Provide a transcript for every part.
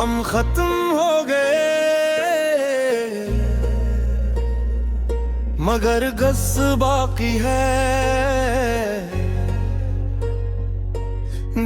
हम खत्म हो गए मगर गस बाकी है,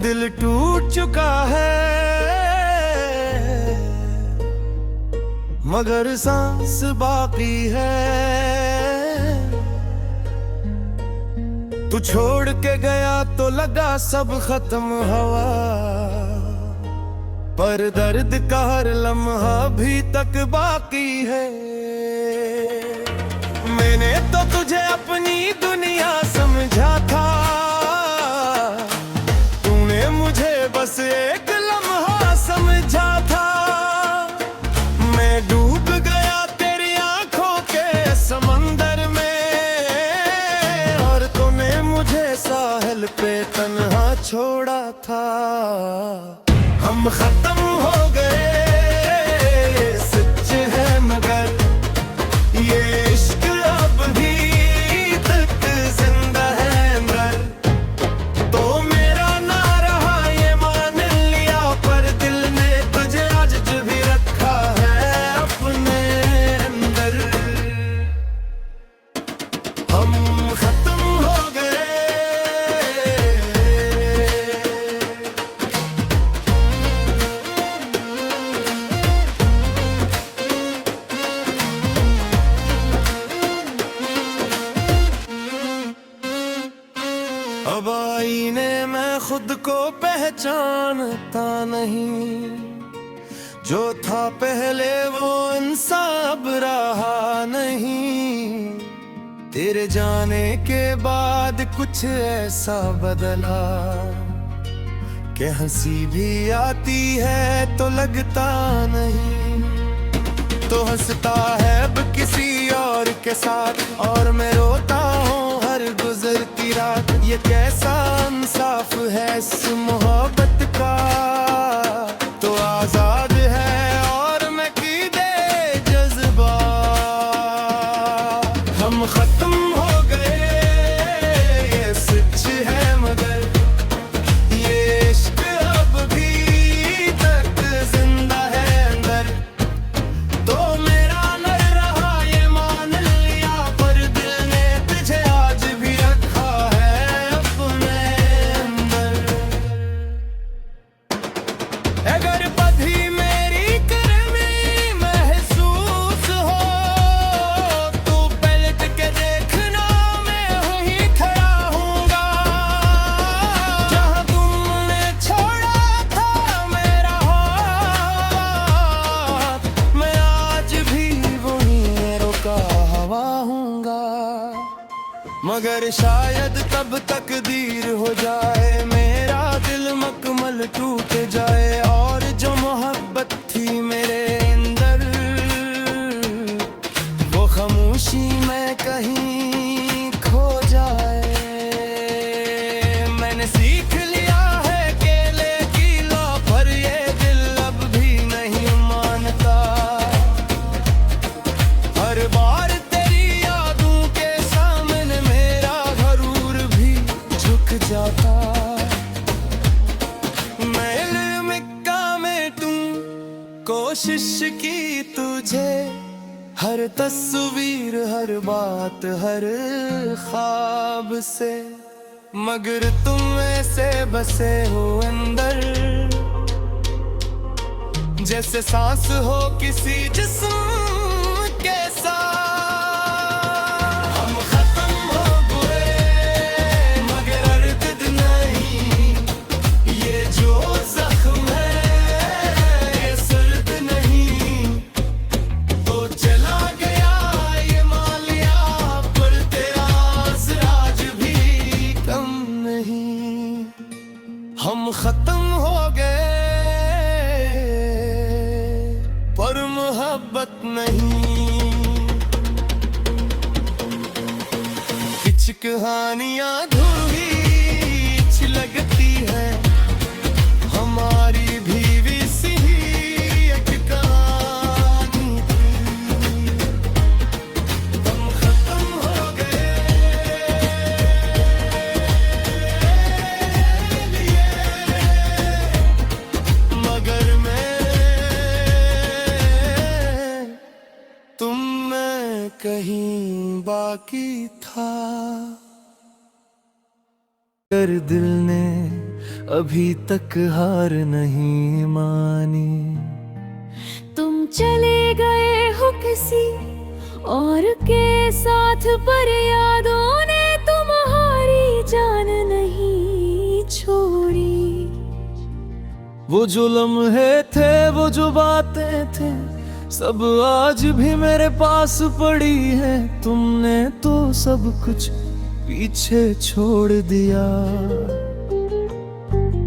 दिल टूट चुका है मगर सांस बाकी है। तू छोड़ के गया तो लगा सब खत्म हवा, पर दर्द का हर लम्हा अभी तक बाकी है। मैंने तो तुझे अपनी दुनिया समझा था, तूने मुझे बस एक लम्हा समझा था। मैं डूब गया तेरी आंखों के समंदर में, और तूने मुझे साहिल पे तन्हा छोड़ा था। हम खत्म हो गए सच है मगर ये इश्क अब भी तक जिंदा है अंदर। तो मेरा ना रहा ये मान लिया, पर दिल ने तुझे आज भी रखा है अपने अंदर। हम खत्म हो गए। अब आईने मैं खुद को पहचानता नहीं, जो था पहले वो इंसान अब रहा नहीं। तेरे जाने के बाद कुछ ऐसा बदला कि हंसी भी आती है तो लगता नहीं। तो हंसता है अब किसी और के साथ, और मैं रोता हूँ हर गुजरती रात। ये कैसा इंसाफ है इस मोहब्बत का, तो आजाद है और मैं की दे जज्बा। हम खत्म हो गए ये सच है मगर ये इश्क अब भी तक जिंदा है अंदर। तो मेरा न रहा ये मान लिया, पर दिल ने तुझे आज भी रखा है अपने अंदर। अगर पधी मेरी करमी महसूस हो, तू पलट के देखना मैं वहीं खड़ा हूँगा। जहाँ तुमने छोड़ा था मेरा हाथ, मैं आज भी वहीं रुका हवा हूँगा। मगर शायद तब तकदीर हो जाए, मेरा दिल मकमल टूट जाए, और जो मोहब्बत थी मेरे अंदर वो खामोशी में कहीं खो जाए। मैंने सीख लिया है केले की लो, पर ये दिल अब भी नहीं मानता। हर बार तेरी यादों के सामने मेरा गरूर भी झुक जाता। मैं मिक्का में तू कोशिश की तुझे, हर तस्वीर हर बात हर ख्वाब से, मगर तुम ऐसे बसे हो अंदर जैसे सांस हो किसी जिस्म के साथ। हम खत्म हो गए मगर अर्द नहीं, ये जो जख्म है ये सर्द नहीं। तो चला गया ये मान लिया, पर तेरा असराज भी कम नहीं। हम खत्म हो गए पर मोहब्बत नहीं। कुछ कहानियां अधूरी लगती है, हमारी भी वैसी ही एक कहानी थी। हम खत्म हो गए मगर मैं कहीं बाकी था। कर दिल ने अभी तक हार नहीं मानी। तुम चले गए हो किसी और के साथ, पर यादों ने तुम्हारी जान नहीं छोड़ी। वो जो लम्हे थे, वो जो बातें थे, सब आज भी मेरे पास पड़ी है। तुमने तो सब कुछ पीछे छोड़ दिया,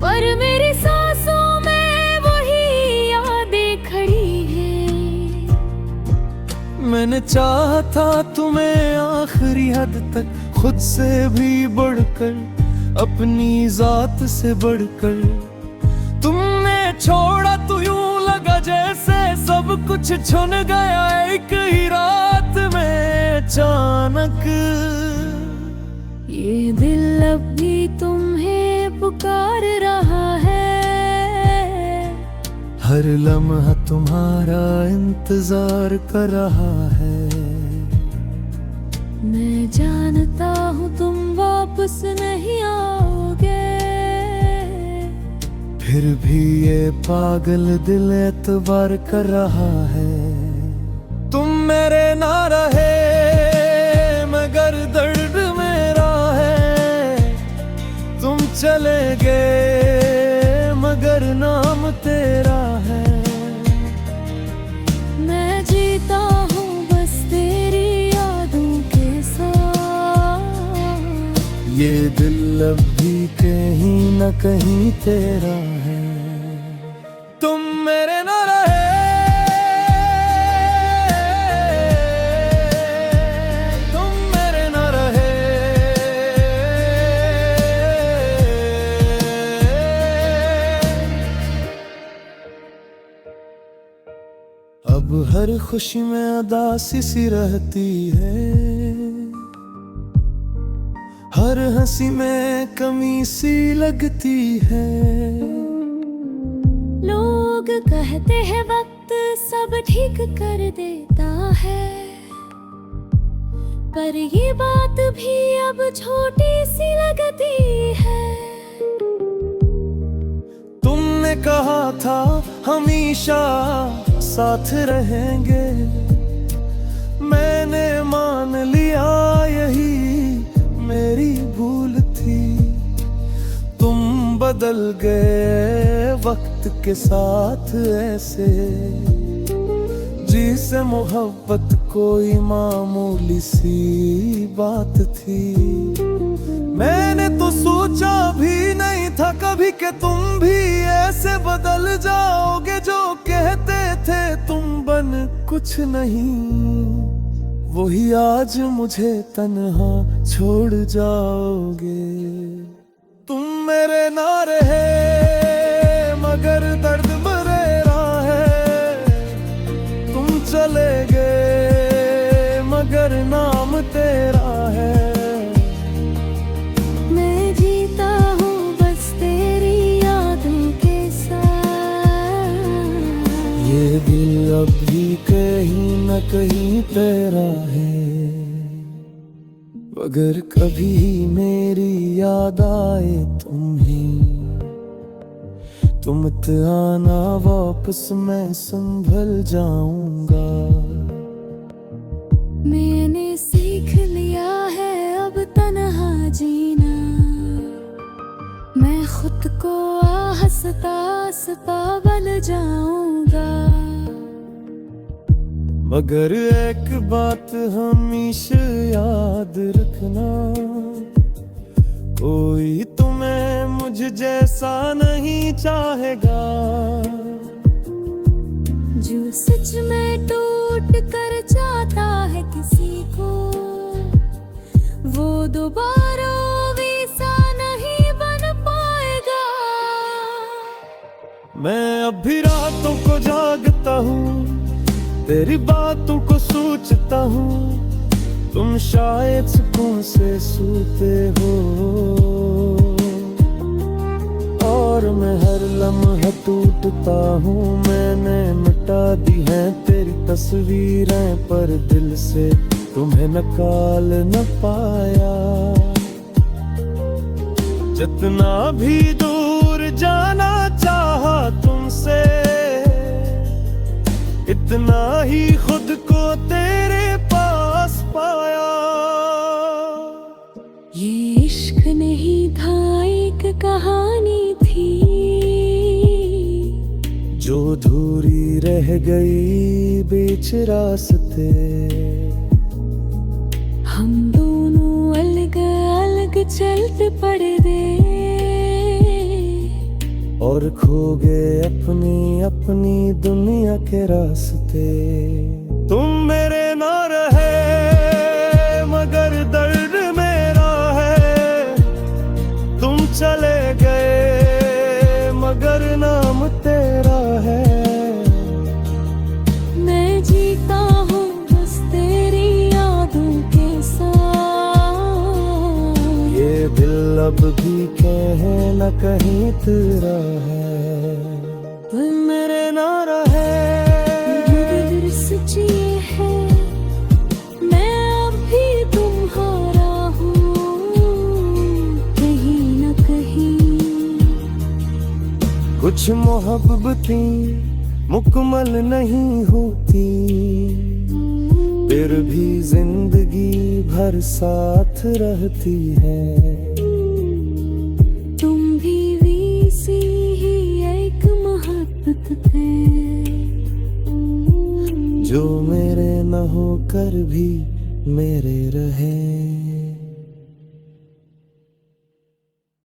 पर मेरी सांसों में वही यादें खड़ी हैं। मैंने चाहा था तुम्हें आखिरी हद तक, खुद से भी बढ़कर, अपनी जात से बढ़कर। तुमने छोड़ा तो यूं लगा जैसे सब कुछ छुन गया एक ही रात में अचानक। ये दिल अब भी तुम्हें पुकार रहा है, हर लम्हा तुम्हारा इंतजार कर रहा है। मैं जानता हूँ तुम वापस नहीं आओगे, फिर भी ये पागल दिल एतबार कर रहा है। तुम मेरे ना रहे मगर दर्द मेरा है, तुम चले गए मगर नाम तेरा है। मैं जीता हूँ बस तेरी यादों के साथ। ये दिल अब भी कहीं न कहीं तेरा है। तुम मेरे ना रहे, तुम मेरे ना रहे। अब हर खुशी में उदासी सी रहती है, हर हंसी में कमी सी लगती है। लोग कहते हैं वक्त सब ठीक कर देता है, पर ये बात भी अब छोटी सी लगती है। तुमने कहा था हमेशा साथ रहेंगे, मैंने मान लिया यही मेरी भूल थी। तुम बदल गए वक्त के साथ ऐसे, जिसे मोहब्बत कोई मामूली सी बात थी। मैंने तो सोचा भी नहीं था कभी कि तुम भी ऐसे बदल जाओगे। जो कहते थे तुम बन कुछ नहीं, वही आज मुझे तन्हा छोड़ जाओगे। तुम मेरे ना रहे मगर दर्द मेरा है, तुम चले गए मगर नाम तेरा है। मैं जीता हूँ बस तेरी यादों के साथ। ये दिल अब भी कहीं न कहीं तेरा है। अगर कभी मेरी याद आए तुम मत आना वापस, मैं संभल जाऊंगा। मैंने सीख लिया है अब तन्हा जीना, मैं खुद को आहिस्ता आहिस्ता बल जाऊंगा। मगर एक बात हमेशा याद रखना, कोई तुम्हें मुझ जैसा नहीं चाहेगा। जो सच में टूट कर चाहता है किसी को, वो दोबारा वैसा नहीं बन पाएगा। मैं अब भी रातों को जागता हूँ, तेरी बातों को सोचता हूँ। तुम शायद सुकून से सोते हो, और मैं हर लम्हा टूटता हूँ। मैंने मिटा दी है तेरी तस्वीरें पर दिल से तुम्हें निकाल न पाया। जितना भी दूर जाना चाहा तुमसे, इतना ही खुद को तेरे पास पाया। ये इश्क नहीं था, एक कहानी थी जो धूरी रह गई बीच रास्ते। हम दोनों अलग अलग चलते पड़े दे, और खो गए अपनी अपनी दुनिया के रास्ते। तुम मेरे ना रहे मगर दर्द मेरा है, तुम चले गए मगर नाम तेरा है। मैं जीता हूँ बस तेरी यादों के साथ। ये दिल अब भी कहीं न कहीं तेरा है, तुम मेरे ना रहे। मगर सच ये है, मैं अब भी तुम्हारा हूँ कहीं न कहीं। कुछ मोहब्बतें मुकम्मल नहीं होती, फिर भी जिंदगी भर साथ रहती है। तुम भी वैसी ही एक मोहब्बत थे, जो मेरे न होकर भी मेरे रहे।